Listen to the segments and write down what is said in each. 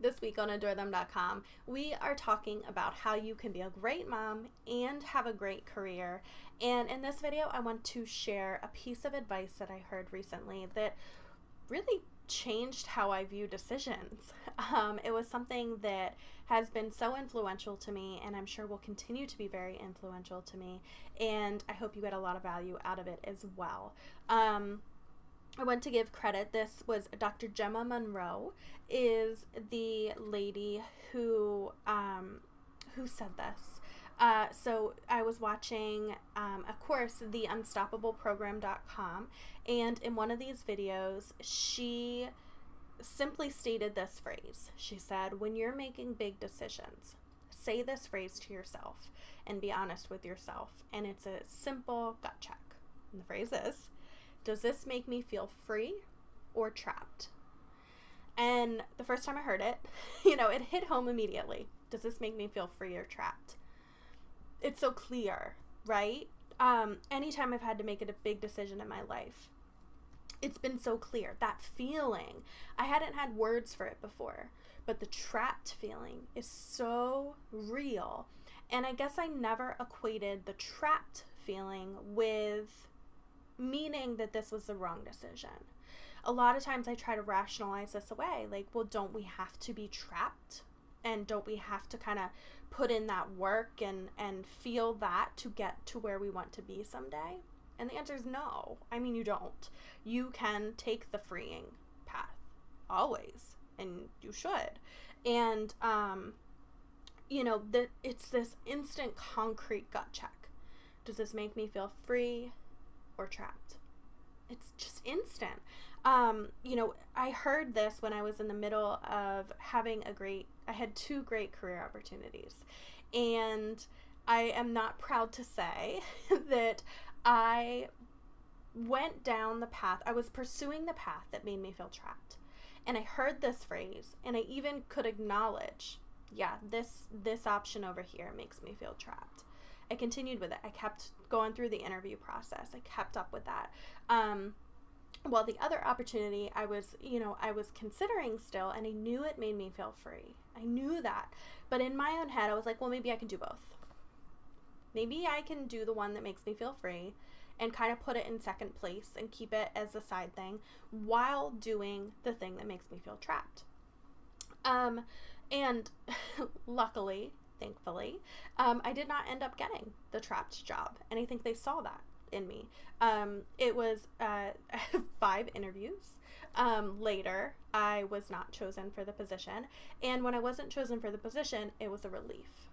This week on AdoreThem.com, we are talking about how you can be a great mom and have a great career. And in this video, I want to share a piece of advice that I heard recently that really changed how I view decisions. It was something that has been so influential to me, and I'm sure will continue to be very influential to me. And I hope you get a lot of value out of it as well. I want to give credit. This was Dr. Gemma Monroe is the lady who said this. So I was watching a course, the unstoppableprogram.com, and in one of these videos, she simply stated this phrase. She said, when you're making big decisions, say this phrase to yourself and be honest with yourself. And it's a simple gut check. And the phrase is, does this make me feel free or trapped? And the first time I heard it, it hit home immediately. Does this make me feel free or trapped? It's so clear, right? Anytime I've had to make a big decision in my life, it's been so clear. That feeling, I hadn't had words for it before, but the trapped feeling is so real. And I guess I never equated the trapped feeling with meaning that this was the wrong decision. A lot of times I try to rationalize this away, like, well, don't we have to be trapped? And don't we have to kind of put in that work and feel that to get to where we want to be someday? And the answer is no. I mean, you don't. You can take the freeing path, always, and you should. And, it's this instant, concrete gut check. Does this make me feel free or trapped? It's just instant. I heard this when I was in the middle of having I had 2 great career opportunities. And I am not proud to say that I went down the path. I was pursuing the path that made me feel trapped. And I heard this phrase, and I even could acknowledge, yeah, this option over here makes me feel trapped. I continued with it. I kept going through the interview process. I kept up with that. Well, the other opportunity I was considering still, and I knew it made me feel free. I knew that. But in my own head, I was like, well, maybe I can do both. Maybe I can do the one that makes me feel free and kind of put it in second place and keep it as a side thing while doing the thing that makes me feel trapped. And luckily, thankfully, I did not end up getting the trapped job. And I think they saw that in me. It was 5 interviews. Later, I was not chosen for the position. And when I wasn't chosen for the position, it was a relief.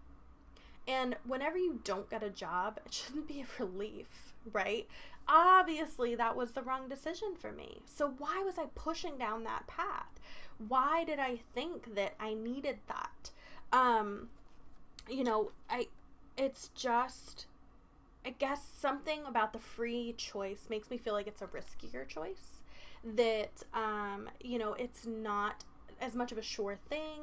And whenever you don't get a job, it shouldn't be a relief, right? Obviously, that was the wrong decision for me. So why was I pushing down that path? Why did I think that I needed that? It's just, I guess something about the free choice makes me feel like it's a riskier choice, that, it's not as much of a sure thing,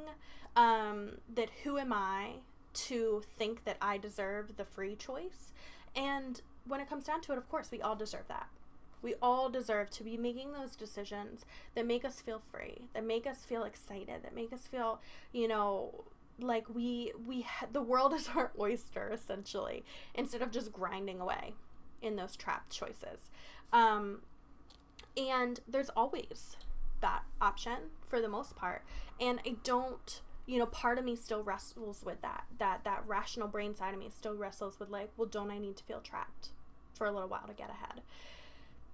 that who am I to think that I deserve the free choice? And when it comes down to it, of course, we all deserve that. We all deserve to be making those decisions that make us feel free, that make us feel excited, that make us feel, like the world is our oyster, essentially, instead of just grinding away in those trapped choices. And there's always that option for the most part. And I don't, part of me still wrestles with that rational brain side of me still wrestles with, like, well, don't I need to feel trapped for a little while to get ahead?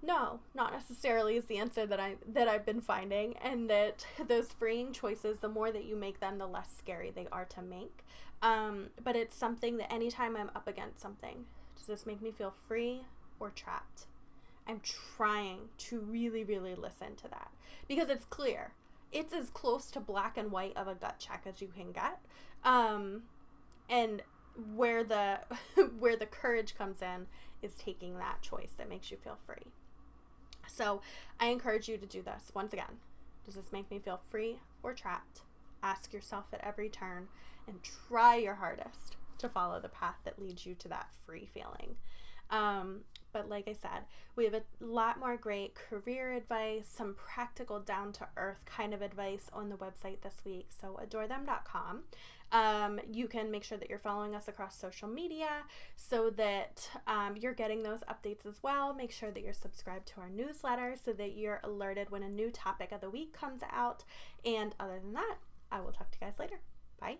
No, not necessarily is the answer that I've been finding, and that those freeing choices, the more that you make them, the less scary they are to make. But it's something that anytime I'm up against something, does this make me feel free or trapped? I'm trying to really, really listen to that, because it's clear. It's as close to black and white of a gut check as you can get. And where the courage comes in is taking that choice that makes you feel free. So I encourage you to do this. Once again, does this make me feel free or trapped? Ask yourself at every turn and try your hardest to follow the path that leads you to that free feeling. But like I said, we have a lot more great career advice, some practical down-to-earth kind of advice on the website this week. So adorethem.com. You can make sure that you're following us across social media so that you're getting those updates as well. Make sure that you're subscribed to our newsletter so that you're alerted when a new topic of the week comes out. And other than that, I will talk to you guys later. Bye.